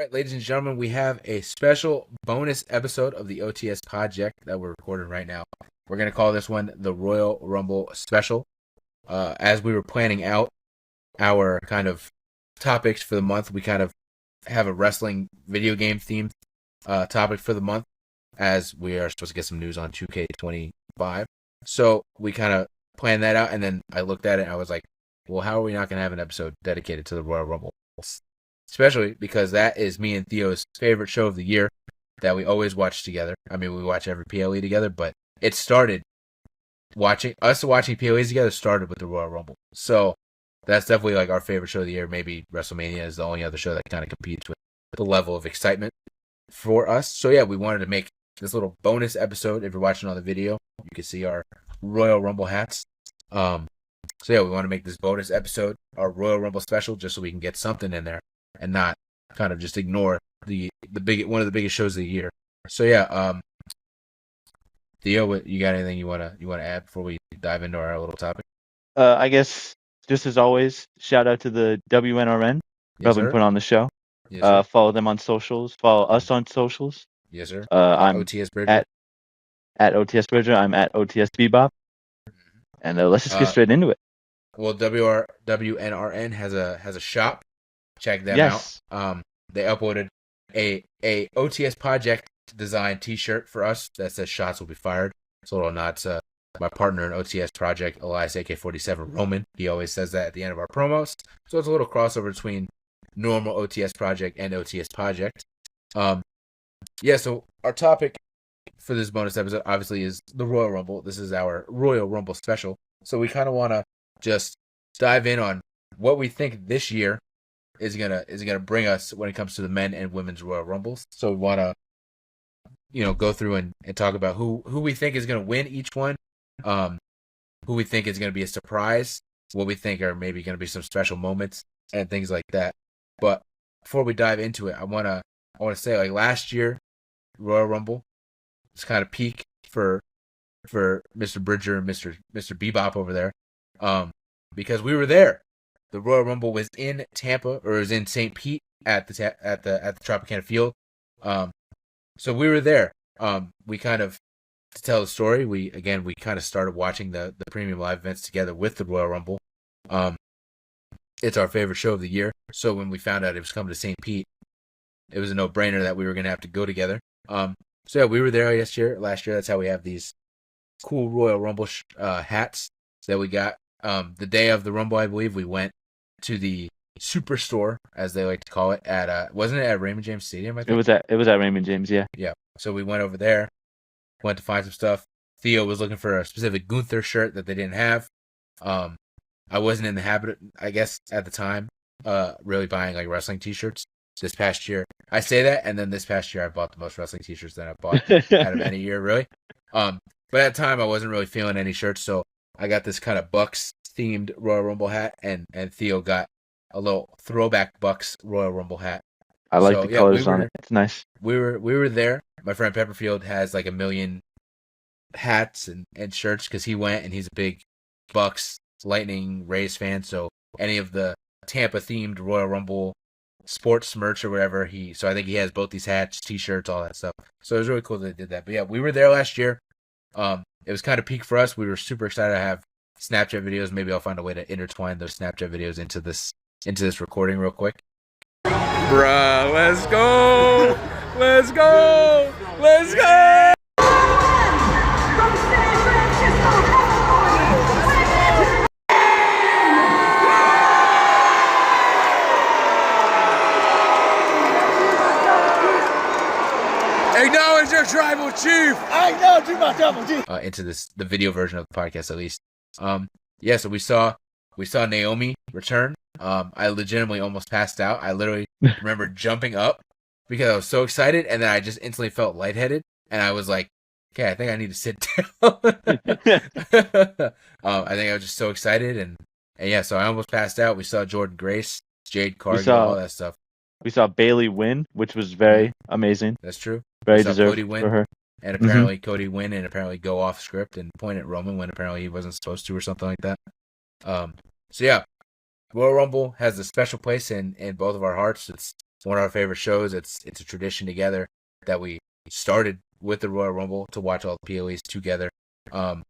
All right, ladies and gentlemen, we have a special bonus episode of the OTS Project that we're recording right now. We're going to call this one the Royal Rumble Special. As we were planning out our kind of topics for the month, we kind of have a wrestling video game themed topic for the month, as we are supposed to get some news on 2K25. So we kind of planned that out, and then I looked at it and I was like, well, how are we not going to have an episode dedicated to the Royal Rumble? Especially because that is me and Theo's favorite show of the year that we always watch together. I mean, we watch every PLE together, but it started watching PLEs together started with the Royal Rumble. So that's definitely like our favorite show of the year. Maybe WrestleMania is the only other show that kind of competes with the level of excitement for us. So yeah, we wanted to make this little bonus episode. If you're watching on the video, you can see our Royal Rumble hats. So yeah, we want to make this bonus episode our Royal Rumble special, just so we can get something in there and not kind of just ignore one of the biggest shows of the year. So yeah, Theo, you got anything you wanna add before we dive into our little topic? I guess just as always, shout out to the WNRN for helping put on the show. Yes, follow them on socials. Follow us on socials. yes, sir. I'm OTS Bridger. at OTS Bridger. I'm at OTS Bebop. And let's just get straight into it. Well, WNRN has a shop. Check them out. They uploaded a OTS Project design T-shirt for us that says "Shots will be fired." It's a little nod to my partner in OTS Project, Elias AK-47 Roman. He always says that at the end of our promos. So it's a little crossover between normal OTS Project and OTS Project. Yeah. So our topic for this bonus episode obviously is the Royal Rumble. This is our Royal Rumble special. So we kind of want to just dive in on what we think this year is gonna bring us when it comes to the men and women's Royal Rumbles. So we want to, go through and talk about who we think is gonna win each one, who we think is gonna be a surprise, what we think are maybe gonna be some special moments and things like that. But before we dive into it, I wanna say, like, last year Royal Rumble was kind of peak for Mr. Bridger and Mr. Bebop over there, because we were there. The Royal Rumble was in Tampa, or was in St. Pete at the Tropicana Field. So we were there. We kind of, to tell the story, we kind of started watching the premium live events together with the Royal Rumble. It's our favorite show of the year. So when we found out it was coming to St. Pete, it was a no-brainer that we were going to have to go together. So yeah, we were there last year. That's how we have these cool Royal Rumble hats that we got. The day of the Rumble, I believe, we went to the Superstore, as they like to call it, wasn't it at Raymond James Stadium, I think? It was at Raymond James, yeah. Yeah. So we went over there, went to find some stuff. Theo was looking for a specific Gunther shirt that they didn't have. I wasn't in the habit, I guess, at the time, really buying like wrestling t-shirts. This past year, I say that, and then this past year I bought the most wrestling t-shirts that I've bought out of any year, really. But at the time I wasn't really feeling any shirts, so I got this kind of Bucks themed Royal Rumble hat, and Theo got a little throwback Bucks Royal Rumble hat. I like the colors on it. It's nice. We were there. My friend Pepperfield has like 1 million hats and shirts because he went, and he's a big Bucks, Lightning, Rays fan. So any of the Tampa themed Royal Rumble sports merch or whatever, so I think he has both these hats, t-shirts, all that stuff. So it was really cool that they did that. But yeah, we were there last year. It was kind of peak for us. We were super excited to have Snapchat videos. Maybe I'll find a way to intertwine those Snapchat videos into this recording real quick. Bruh, let's go! Let's go! Let's go! Acknowledge your tribal chief! I know, to my tribal chief! Into the video version of the podcast, at least. Yeah, so we saw Naomi return. I legitimately almost passed out. I literally remember jumping up because I was so excited, and then I just instantly felt lightheaded, and I was like, okay, I think I need to sit down. I think I was just so excited, and yeah, so I almost passed out. We saw Jordan Grace, Jade Cargill, all that stuff. We saw Bailey win, which was very amazing. That's true. Very deserved for her. And apparently Cody win and apparently go off script and point at Roman when apparently he wasn't supposed to or something like that. So yeah, Royal Rumble has a special place in both of our hearts. one of our favorite shows. It's a tradition together that we started with the Royal Rumble to watch all the POEs together. So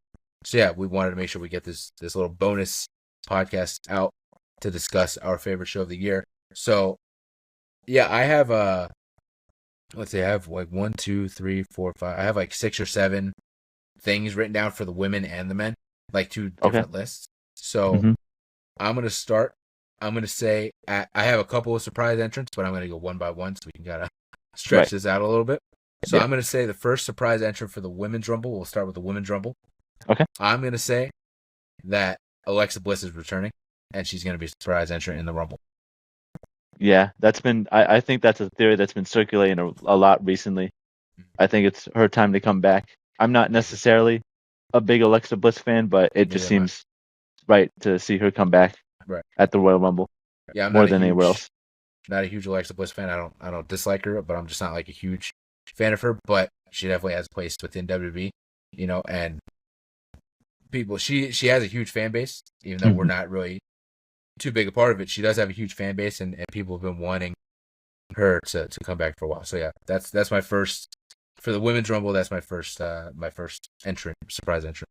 yeah, we wanted to make sure we get this little bonus podcast out to discuss our favorite show of the year. So yeah, I have let's see, I have like 1, 2, 3, 4, 5. I have like 6 or 7 things written down for the women and the men, like 2 different lists. So I'm gonna start. I'm gonna say I have a couple of surprise entrants, but I'm gonna go one by one so we can gotta stretch this out a little bit. So I'm gonna say the first surprise entrant for the women's rumble. We'll start with the women's rumble. Okay. I'm gonna say that Alexa Bliss is returning, and she's gonna be a surprise entrant in the rumble. Yeah, that's been. I think that's a theory that's been circulating a lot recently. I think it's her time to come back. I'm not necessarily a big Alexa Bliss fan, but it just seems right to see her come back at the Royal Rumble. Yeah, I'm more than anywhere else. Not a huge Alexa Bliss fan. I don't dislike her, but I'm just not like a huge fan of her. But she definitely has a place within WWE, and people. She has a huge fan base, even though we're not really too big a part of it. She does have a huge fan base, and people have been wanting her to come back for a while. So yeah, that's my first for the women's rumble. That's my first surprise entrant.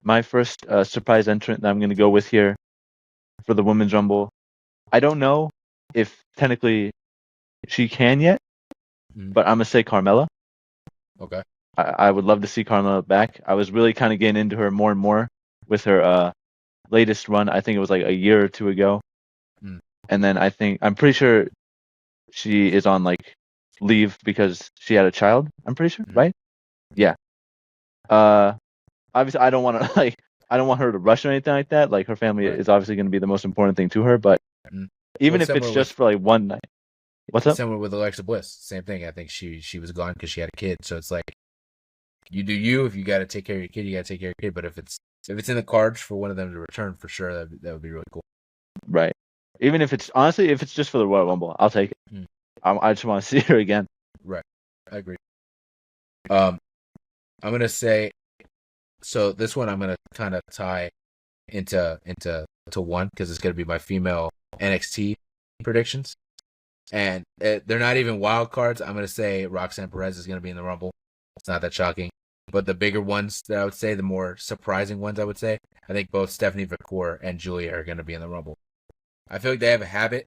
My first surprise entrant that I'm going to go with here for the women's rumble. I don't know if technically she can yet, but I'm gonna say Carmella. Okay. I would love to see Carmella back. I was really kind of getting into her more and more with her latest run. I think it was like a year or 2 ago. And then I'm pretty sure she is on like leave because she had a child. I'm pretty sure, right? Yeah. Obviously I don't want to I don't want her to rush or anything like that. Like her family is obviously going to be the most important thing to her, but even if it's just for like one night. What's up? Similar with Alexa Bliss, same thing. I think she was gone because she had a kid. So it's like you do you. If you got to take care of your kid, you got to take care of your kid. But if it's in the cards for one of them to return, for sure that would be really cool. Right. Even if it's honestly if it's just for the Royal Rumble, I'll take it. I just want to see her again. Right. I agree. I'm gonna say. So this one I'm gonna kind of tie into one because it's gonna be my female NXT predictions, and they're not even wild cards. I'm gonna say Roxanne Perez is gonna be in the Rumble. It's not that shocking, but the bigger ones that I would say, the more surprising ones I would say, I think both Stephanie McCourt and Julia are gonna be in the Rumble. I feel like they have a habit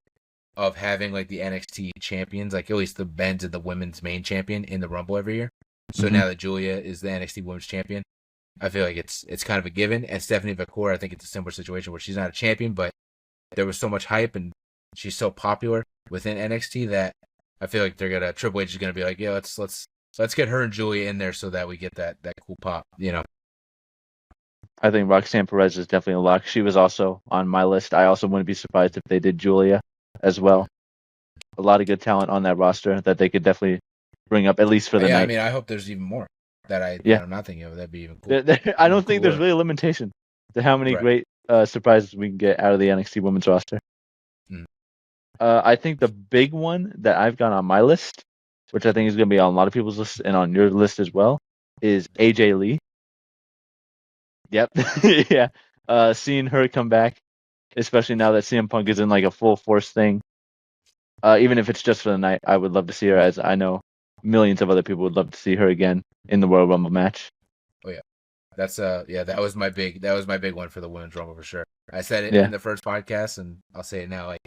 of having like the NXT champions, like at least the men's and the women's main champion in the Rumble every year. So now that Julia is the NXT Women's Champion, I feel like it's kind of a given. And Stephanie McCourt, I think it's a similar situation where she's not a champion, but there was so much hype and she's so popular within NXT that I feel like Triple H is gonna be like, yeah, let's get her and Julia in there so that we get that cool pop, I think Roxanne Perez is definitely a lock. She was also on my list. I also wouldn't be surprised if they did Julia as well. A lot of good talent on that roster that they could definitely bring up at least for the night. I mean, I hope there's even more that I'm not thinking of. That'd be even cool. I don't think there's really a limitation to how many great surprises we can get out of the NXT women's roster. I think the big one that I've got on my list, which I think is going to be on a lot of people's list and on your list as well, is AJ Lee. Yep. Yeah. Seeing her come back, especially now that CM Punk is in like a full force thing. Even if it's just for the night, I would love to see her, as I know millions of other people would love to see her again in the Royal Rumble match. Oh yeah. That's that was my big one for the Women's Rumble for sure. I said it in the first podcast and I'll say it now. Like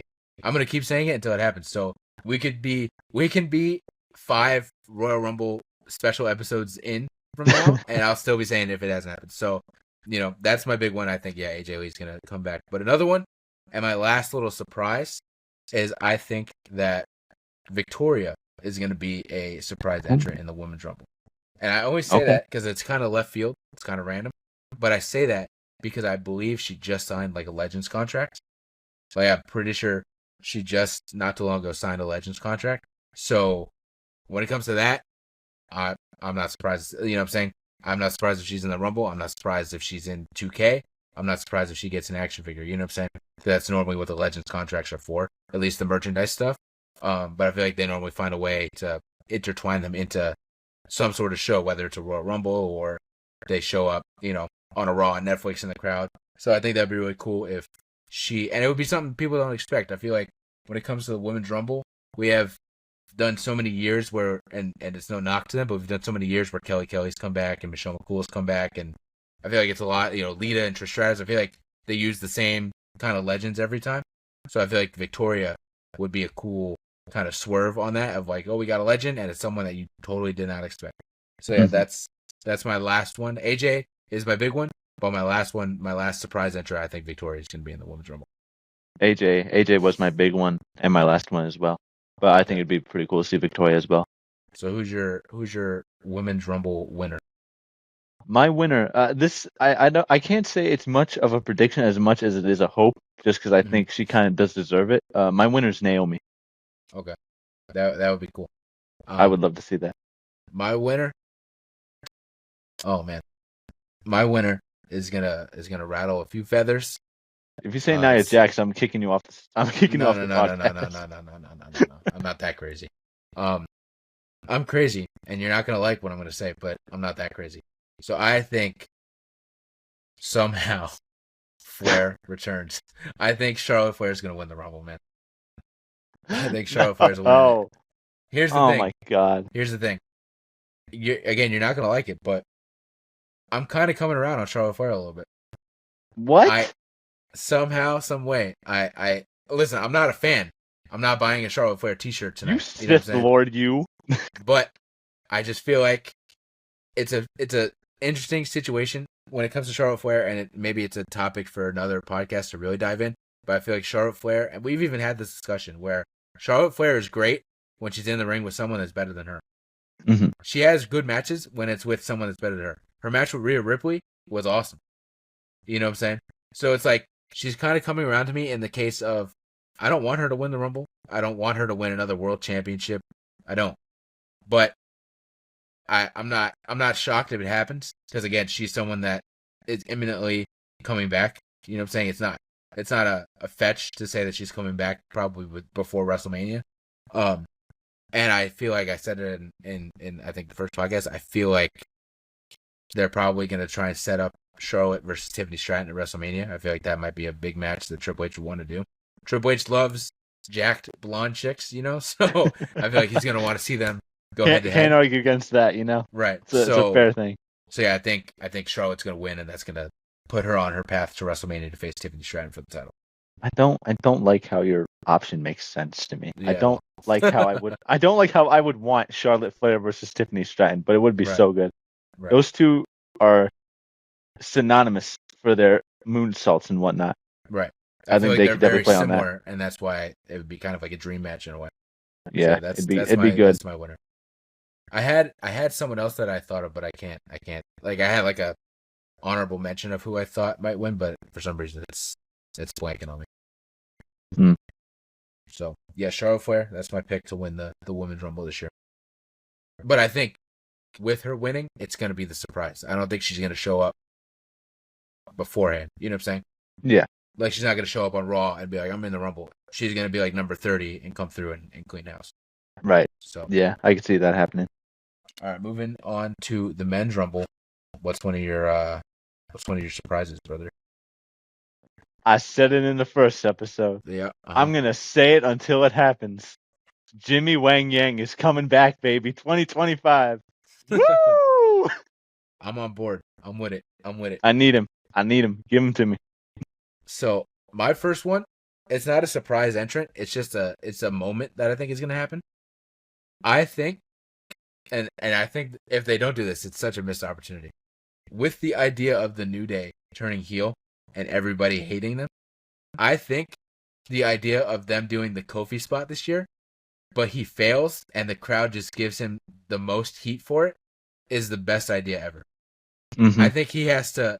I'm gonna keep saying it until it happens. So we can be 5 Royal Rumble special episodes in from now, and I'll still be saying it if it hasn't happened. So, that's my big one. I think AJ Lee's gonna come back. But another one, and my last little surprise, is I think that Victoria is gonna be a surprise entrant in the Women's Rumble. And I always say that because it's kind of left field, it's kind of random. But I say that because I believe she just signed like a Legends contract. So I'm pretty sure she just not too long ago signed a Legends contract. So when it comes to that, I'm not surprised. You know what I'm saying? I'm not surprised if she's in the Rumble. I'm not surprised if she's in 2K. I'm not surprised if she gets an action figure. You know what I'm saying? That's normally what the Legends contracts are for, at least the merchandise stuff. But I feel like they normally find a way to intertwine them into some sort of show, whether it's a Royal Rumble or they show up, on a Raw on Netflix in the crowd. So I think that'd be really cool if and it would be something people don't expect. I feel like when it comes to the Women's Rumble, we have done so many years where, and it's no knock to them, but we've done so many years where Kelly's come back and Michelle McCool's come back, and I feel like it's a lot, Lita and Trish Stratus, I feel like they use the same kind of legends every time. So I feel like Victoria would be a cool kind of swerve on that of like, oh, we got a legend, and it's someone that you totally did not expect. So yeah, that's my last one. AJ is my big one, but my last surprise entry, I think Victoria is going to be in the Women's Rumble. AJ was my big one and my last one as well. But I think it'd be pretty cool to see Victoria as well. So who's your Women's Rumble winner? My winner, I can't say it's much of a prediction as much as it is a hope, just because I think she kind of does deserve it. My winner's Naomi. Okay, that would be cool. I would love to see that. My winner. Oh man, my winner is gonna rattle a few feathers. If you say Nia Jax, I'm kicking you off. I'm kicking you off the podcast. No. I'm not that crazy. I'm crazy, and you're not gonna like what I'm gonna say, but I'm not that crazy. So I think somehow Flair returns. I think Charlotte Flair is gonna win the Rumble, man. I think Charlotte Flair's winning. Oh, here's the thing. Oh my god. Here's the thing. You're not gonna like it, but I'm kind of coming around on Charlotte Flair a little bit. What? Somehow, some way, I listen. I'm not a fan. I'm not buying a Charlotte Flair T-shirt tonight. You Sith Lord, you. But I just feel like it's a interesting situation when it comes to Charlotte Flair, and maybe it's a topic for another podcast to really dive in. But I feel like Charlotte Flair, and we've even had this discussion where Charlotte Flair is great when she's in the ring with someone that's better than her. Mm-hmm. She has good matches when it's with someone that's better than her. Her match with Rhea Ripley was awesome. You know what I'm saying? So it's like she's kind of coming around to me in the case of I don't want her to win the Rumble. I don't want her to win another world championship. I don't. But I'm not shocked if it happens because again, she's someone that is imminently coming back. You know what I'm saying? It's not a fetch to say that she's coming back probably before WrestleMania. And I feel like I said it in I think the first podcast. I feel like they're probably going to try and set up Charlotte versus Tiffany Stratton at WrestleMania. I feel like that might be a big match that Triple H would want to do. Triple H loves jacked blonde chicks, so I feel like he's going to want to see them go head to head. Can't argue against that, Right. It's a fair thing. So yeah, I think Charlotte's going to win, and that's going to put her on her path to WrestleMania to face Tiffany Stratton for the title. I don't like how your option makes sense to me. Yeah. I don't like how I would want Charlotte Flair versus Tiffany Stratton, but it would be so good. Right. Those two are synonymous for their moonsaults and whatnot. Right. I think they could definitely play on that. And that's why it would be kind of like a dream match in a way. Yeah, so it'd be good. That's my winner. I had someone else that I thought of, but I can't. Like I had like a honorable mention of who I thought might win, but for some reason it's blanking on me. So yeah, Charlotte Flair. That's my pick to win the Women's Rumble this year. But I think with her winning, it's going to be the surprise. I don't think she's going to show up beforehand. You know what I'm saying? Yeah. Like she's not going to show up on Raw and be like, I'm in the Rumble. She's going to be like number 30 and come through and clean house. Right. So yeah, I could see that happening. All right, moving on to the Men's Rumble. What's one of your surprises, brother? I said it in the first episode. Yeah. I'm going to say it until it happens. Jimmy Wang Yang is coming back, baby. 2025. Woo! I'm on board. I'm with it. I need him. Give him to me. So my first one, it's not a surprise entrant. It's just a moment that I think is going to happen. I think, and I think if they don't do this, it's such a missed opportunity. With the idea of the New Day turning heel and everybody hating them, I think the idea of them doing the Kofi spot this year, but he fails and the crowd just gives him the most heat for it, is the best idea ever. Mm-hmm. I think he has to,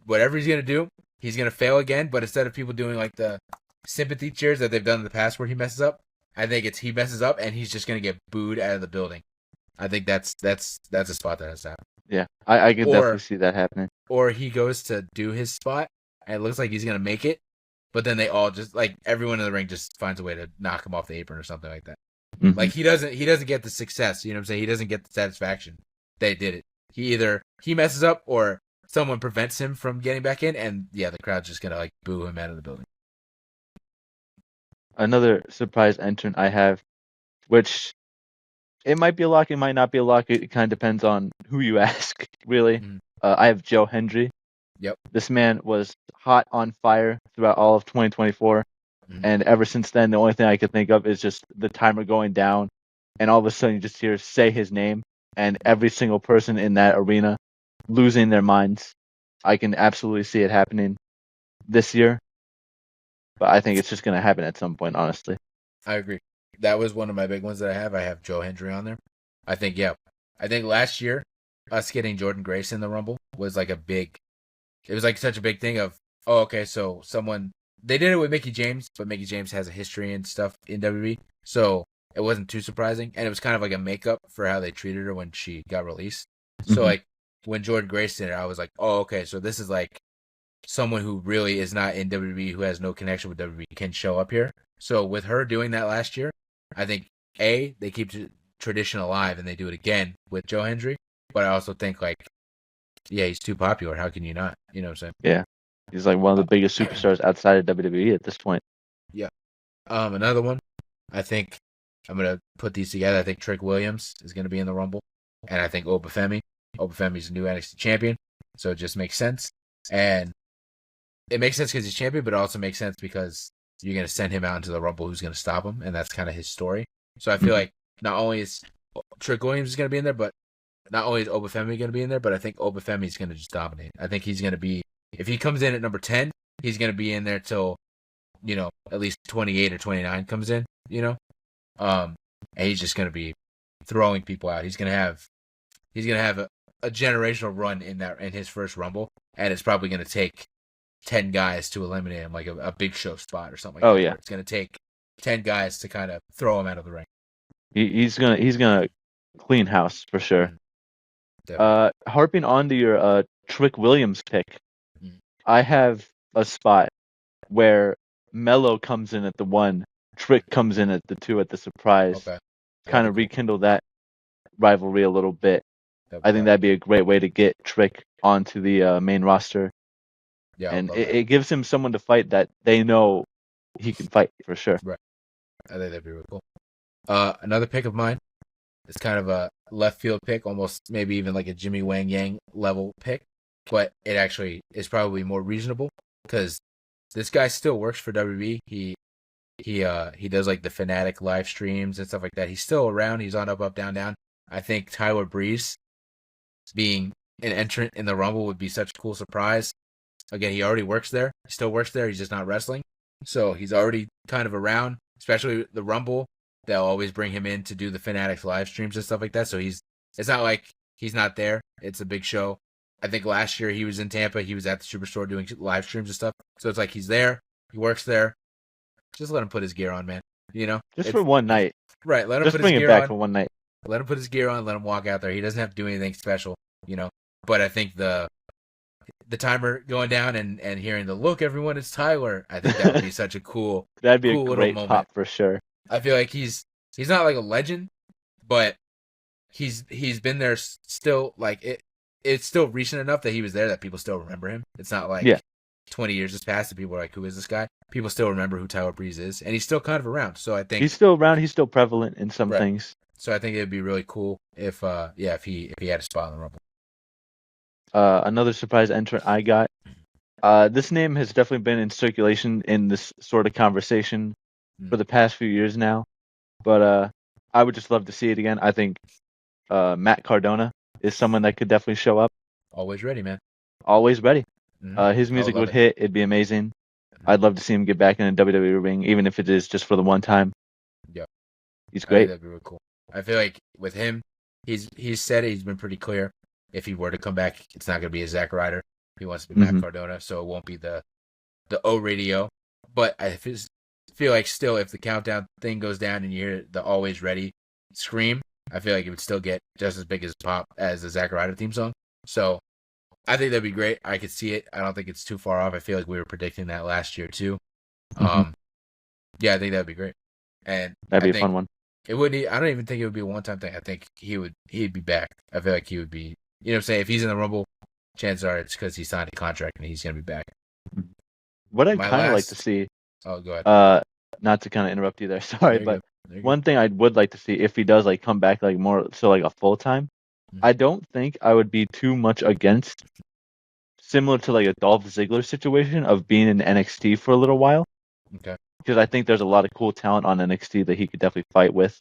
whatever he's going to do, he's going to fail again, but instead of people doing like the sympathy cheers that they've done in the past where he messes up, I think it's he messes up and he's just going to get booed out of the building. I think that's a spot that has to happen. Yeah, I can definitely see that happening. Or he goes to do his spot and it looks like he's going to make it, but then they all just, like, everyone in the ring just finds a way to knock him off the apron or something like that. Mm-hmm. Like, he doesn't get the success, you know what I'm saying? He doesn't get the satisfaction they did it. He messes up or someone prevents him from getting back in, and yeah, the crowd's just going to, like, boo him out of the building. Another surprise entrant I have, which it might be a lock, it might not be a lock. It kind of depends on who you ask, really. Mhm. I have Joe Hendry. Yep. This man was hot on fire throughout all of 2024. And ever since then, the only thing I could think of is just the timer going down. And all of a sudden, you just hear say his name. And every single person in that arena losing their minds. I can absolutely see it happening this year. But I think it's just going to happen at some point, honestly. I agree. That was one of my big ones that I have. I have Joe Hendry on there. I think last year, us getting Jordan Grace in the Rumble was like it was like such a big thing of, oh, okay, so they did it with Mickie James, but Mickie James has a history and stuff in WWE, so it wasn't too surprising. And it was kind of like a makeup for how they treated her when she got released. So like when Jordan Grace did it, I was like, oh, okay, so this is like someone who really is not in WWE, who has no connection with WWE, can show up here. So with her doing that last year, I think they keep tradition alive and they do it again with Joe Hendry. But I also think like, yeah, he's too popular. How can you not? You know what I'm saying? Yeah, he's like one of the biggest superstars outside of WWE at this point. Yeah. Another one, I think I'm gonna put these together. I think Trick Williams is gonna be in the Rumble, and I think Obafemi. Obafemi's the new NXT champion, so it just makes sense. And it makes sense because he's champion, but it also makes sense because you're going to send him out into the Rumble. Who's going to stop him? And that's kind of his story. So I feel like not only is Trick Williams going to be in there, but not only is Obafemi going to be in there, but I think Obafemi is going to just dominate. I think he's going to be, if he comes in at number 10, he's going to be in there till, at least 28 or 29 comes in, and he's just going to be throwing people out. He's going to have a generational run in his first Rumble, and it's probably going to take 10 guys to eliminate him, like a big show spot or something like that. Yeah. It's going to take 10 guys to kind of throw him out of the ring. He's gonna clean house for sure. Harping on to your Trick Williams pick, I have a spot where Mello comes in at the 1, Trick comes in at the 2 at the surprise. Okay. Kind of rekindle that rivalry a little bit. I think that'd be a great way to get Trick onto the main roster. Yeah, and it gives him someone to fight that they know he can fight for sure. Right. I think that'd be really cool. Another pick of mine is kind of a left field pick, almost maybe even like a Jimmy Wang Yang level pick, but it actually is probably more reasonable because this guy still works for WWE. He does like the Fanatic live streams and stuff like that. He's still around. He's on Up, Down, Down. I think Tyler Breeze being an entrant in the Rumble would be such a cool surprise. Again, he already works there. He still works there. He's just not wrestling. So he's already kind of around, especially the Rumble. They'll always bring him in to do the Fanatics live streams and stuff like that. So it's not like he's not there. It's a big show. I think last year he was in Tampa. He was at the Superstore doing live streams and stuff. So it's like he's there. He works there. Just let him put his gear on, man. Just for one night. Right. Let him just put his gear on. Just bring it back for one night. Let him put his gear on. Let him walk out there. He doesn't have to do anything special, But I think the timer going down and hearing the look, everyone, it's Tyler. I think that would be such a cool. That'd be cool a great moment. pop for sure. I feel like he's not like a legend, but he's been there still. Like it's still recent enough that he was there that people still remember him. It's not like 20 years has passed and people are like, who is this guy? People still remember who Tyler Breeze is, and he's still kind of around. So I think he's still around. He's still prevalent in some things. So I think it would be really cool if he had a spot in the Rumble. Another surprise entrant I got. This name has definitely been in circulation in this sort of conversation for the past few years now, but I would just love to see it again. I think Matt Cardona is someone that could definitely show up. Always ready, man. Always ready. His music would hit. It'd be amazing. I'd love to see him get back in a WWE ring, even if it is just for the one time. Yeah, he's great. That'd be really cool. I feel like with him, he's said it. He's been pretty clear. If he were to come back, it's not going to be a Zack Ryder. He wants to be Matt Cardona, so it won't be the O radio. But I feel like still, if the countdown thing goes down and you hear the Always Ready scream, I feel like it would still get just as big as pop as the Zack Ryder theme song. So I think that'd be great. I could see it. I don't think it's too far off. I feel like we were predicting that last year too. Yeah, I think that'd be great. And that'd be a fun one. It would. I don't even think it would be a one-time thing. I think he'd be back. I feel like he would be. You know what I'm saying? If he's in the Rumble, chances are it's because he signed a contract and he's going to be back. What I'd kind of like to see. Oh, go ahead. not to kind of interrupt you there, sorry, but one thing I would like to see if he does like come back like more so like a full time, I don't think I would be too much against similar to like a Dolph Ziggler situation of being in NXT for a little while. Okay. Because I think there's a lot of cool talent on NXT that he could definitely fight with.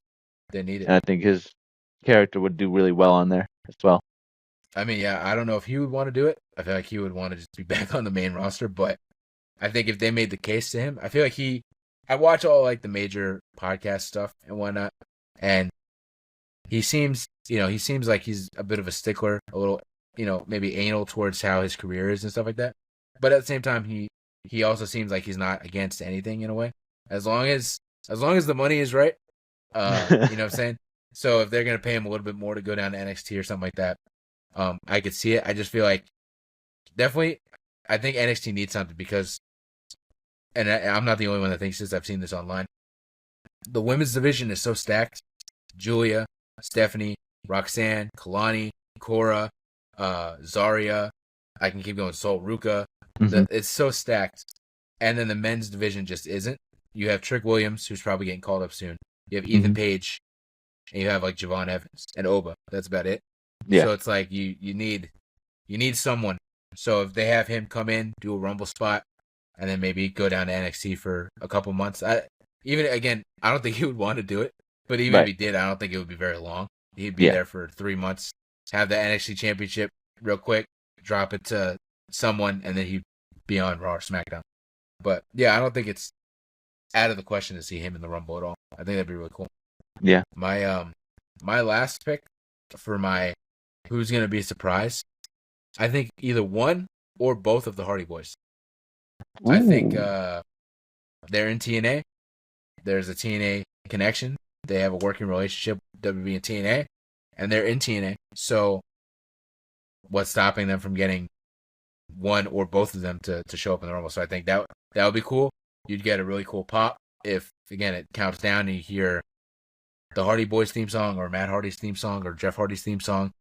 They need it. And I think his character would do really well on there as well. I mean, yeah, I don't know if he would want to do it. I feel like he would want to just be back on the main roster, but I think if they made the case to him, I feel like I watch all like the major podcast stuff and whatnot, and he seems like he's a bit of a stickler, a little, maybe anal towards how his career is and stuff like that. But at the same time, he also seems like he's not against anything in a way, as long as the money is right. You know what I'm saying? So if they're gonna pay him a little bit more to go down to NXT or something like that, I could see it. I just feel like definitely, I think NXT needs something because, and I'm not the only one that thinks this. I've seen this online. The women's division is so stacked. Julia, Stephanie, Roxanne, Kalani, Cora, Zarya. I can keep going. Sol Ruka. It's so stacked. And then the men's division just isn't. You have Trick Williams, who's probably getting called up soon. You have Ethan Page, and you have like Javon Evans and Oba. That's about it. Yeah. So it's like you need someone. So if they have him come in, do a Rumble spot, and then maybe go down to NXT for a couple months. I don't think he would want to do it. But even if he did, I don't think it would be very long. He'd be there for 3 months, have the NXT Championship real quick, drop it to someone, and then he'd be on Raw or SmackDown. But yeah, I don't think it's out of the question to see him in the Rumble at all. I think that'd be really cool. Yeah. My last pick for my who's gonna be surprised, I think either one or both of the Hardy Boys. Ooh. I think they're in TNA. There's a TNA connection. They have a working relationship with WWE and TNA, and they're in TNA. So what's stopping them from getting one or both of them to show up in the Rumble? So I think that would be cool. You'd get a really cool pop if, again, it counts down and you hear the Hardy Boys theme song or Matt Hardy's theme song or Jeff Hardy's theme song,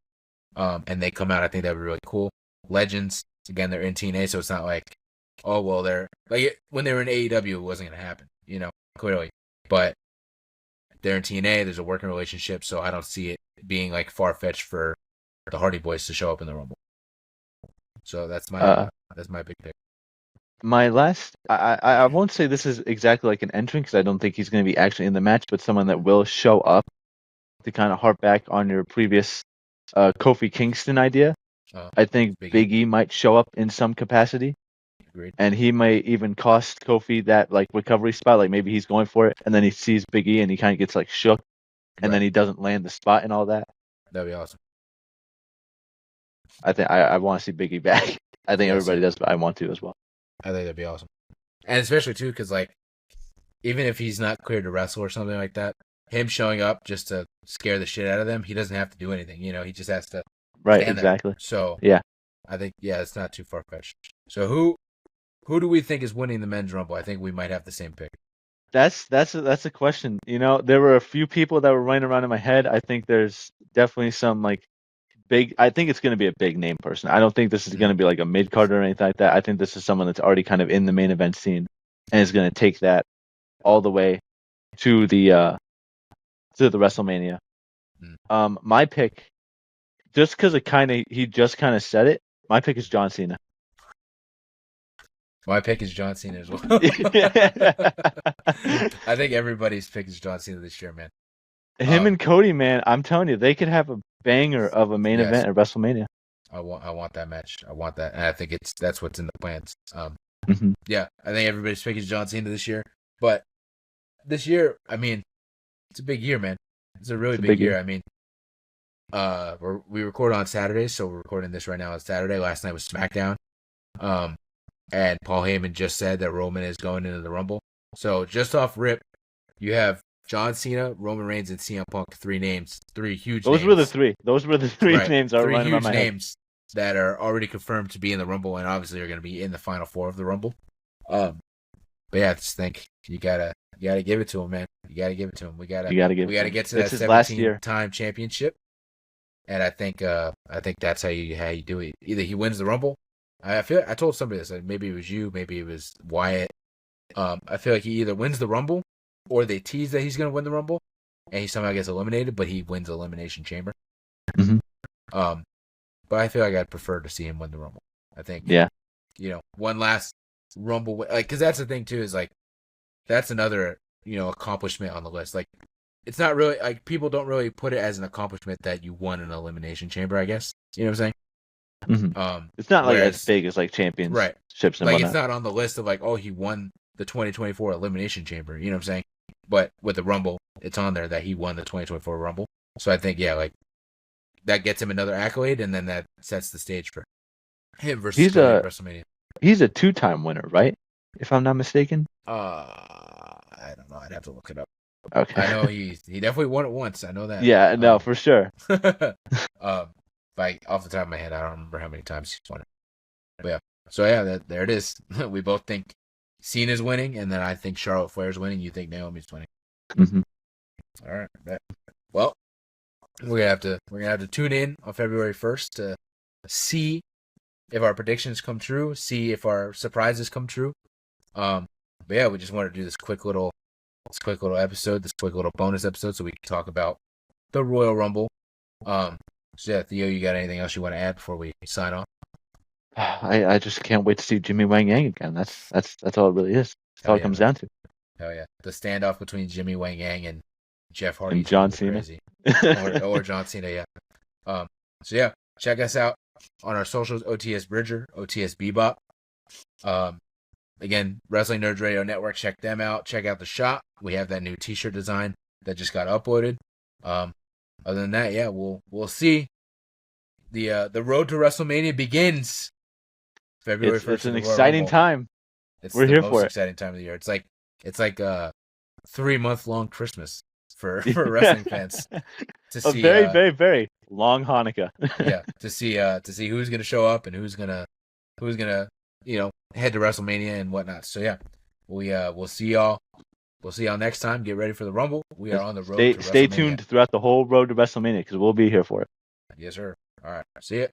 and they come out. I think that would be really cool. Legends, again, they're in TNA, so it's not like, oh, well, they're like when they were in AEW, it wasn't going to happen, clearly. But they're in TNA, there's a working relationship, so I don't see it being like far-fetched for the Hardy Boys to show up in the Rumble. So that's my big pick. My last, I won't say this is exactly like an entrant because I don't think he's going to be actually in the match, but someone that will show up to kind of harp back on your previous Kofi Kingston idea. I think Big E might show up in some capacity. Agreed. And he might even cost Kofi that like recovery spot. Like maybe he's going for it, and then he sees Big E and he kind of gets like shook, and then he doesn't land the spot and all that. That'd be awesome. I think I want to see Big E back. I think everybody does, but I want to as well. I think that'd be awesome, and especially too because like even if he's not cleared to wrestle or something like that, him showing up just to scare the shit out of them, he doesn't have to do anything. He just has to. Right. Exactly. There. So yeah, I think it's not too far fetched. So who do we think is winning the men's Rumble? I think we might have the same pick. That's a question. There were a few people that were running around in my head. I think there's definitely some like big. I think it's going to be a big name person. I don't think this is going to be like a mid card or anything like that. I think this is someone that's already kind of in the main event scene and is going to take that all the way to the WrestleMania. My pick, just because he just kind of said it. My pick is John Cena. My pick is John Cena as well. I think everybody's pick is John Cena this year, man. Him and Cody, man, I'm telling you, they could have a banger of a main event at WrestleMania. I want that match. I want that, and I think that's what's in the plans. Yeah, I think everybody's pick is John Cena this year. But this year, I mean, it's a big year, man. It's a really big year. I mean, we record on Saturdays, so we're recording this right now on Saturday. Last night was SmackDown. And Paul Heyman just said that Roman is going into the Rumble. So just off rip, you have John Cena, Roman Reigns, and CM Punk. 3 names, 3 huge names. Those were the three names that are running around my head. 3 huge names that are already confirmed to be in the Rumble and obviously are going to be in the Final 4 of the Rumble. But yeah, I just think you gotta give it to him, man. You gotta give it to him. We gotta get to that 17-time championship. And I think that's how you do it. Either he wins the Rumble. I told somebody this, like maybe it was you, maybe it was Wyatt, I feel like he either wins the Rumble or they tease that he's going to win the Rumble and he somehow gets eliminated, but he wins Elimination Chamber. Mm-hmm. But I feel like I'd prefer to see him win the Rumble. I think, one last Rumble, like, because that's the thing too, is like, that's another, accomplishment on the list. Like, it's not really, like, people don't really put it as an accomplishment that you won an Elimination Chamber, I guess. You know what I'm saying? Mm-hmm. It's not like as big as like championships, right? And like whatnot. It's not on the list of like, oh, he won the 2024 Elimination Chamber. You know what I'm saying? But with the Rumble, it's on there that he won the 2024 Rumble. So I think like that gets him another accolade, and then that sets the stage for him versus WrestleMania. He's a 2-time winner, right? If I'm not mistaken. I don't know. I'd have to look it up. Okay. I know he definitely won it once. I know that. Yeah, no, for sure. Like off the top of my head, I don't remember how many times he's won it. But yeah, so yeah, there it is. We both think Cena's winning, and then I think Charlotte Flair's winning. You think Naomi's winning. Mm-hmm. All right. Well, we're gonna have to tune in on February 1st to see if our predictions come true, see if our surprises come true. But yeah, we just wanted to do this quick little episode, this quick little bonus episode, so we can talk about the Royal Rumble. So yeah, Theo, you got anything else you want to add before we sign off? I just can't wait to see Jimmy Wang Yang again. That's all it really is. That's all it comes down to. Hell yeah. The standoff between Jimmy Wang Yang and Jeff Hardy. And John Cena. or John Cena, yeah. So yeah, check us out on our socials, OTS Bridger, OTS Bebop. Again, Wrestling Nerds Radio Network, check them out. Check out the shop. We have that new t-shirt design that just got uploaded. Other than that, yeah, we'll see. The road to WrestleMania begins February 1st. It's an exciting time. We're here for it. It's the most exciting time of the year. It's like a 3-month long Christmas for wrestling fans to see. A very, very, very long Hanukkah. Yeah, to see who's gonna show up and who's gonna head to WrestleMania and whatnot. So yeah, we'll see y'all. We'll see y'all next time. Get ready for the Rumble. We are on the road to WrestleMania. Stay tuned throughout the whole road to WrestleMania because we'll be here for it. Yes, sir. All right. See ya.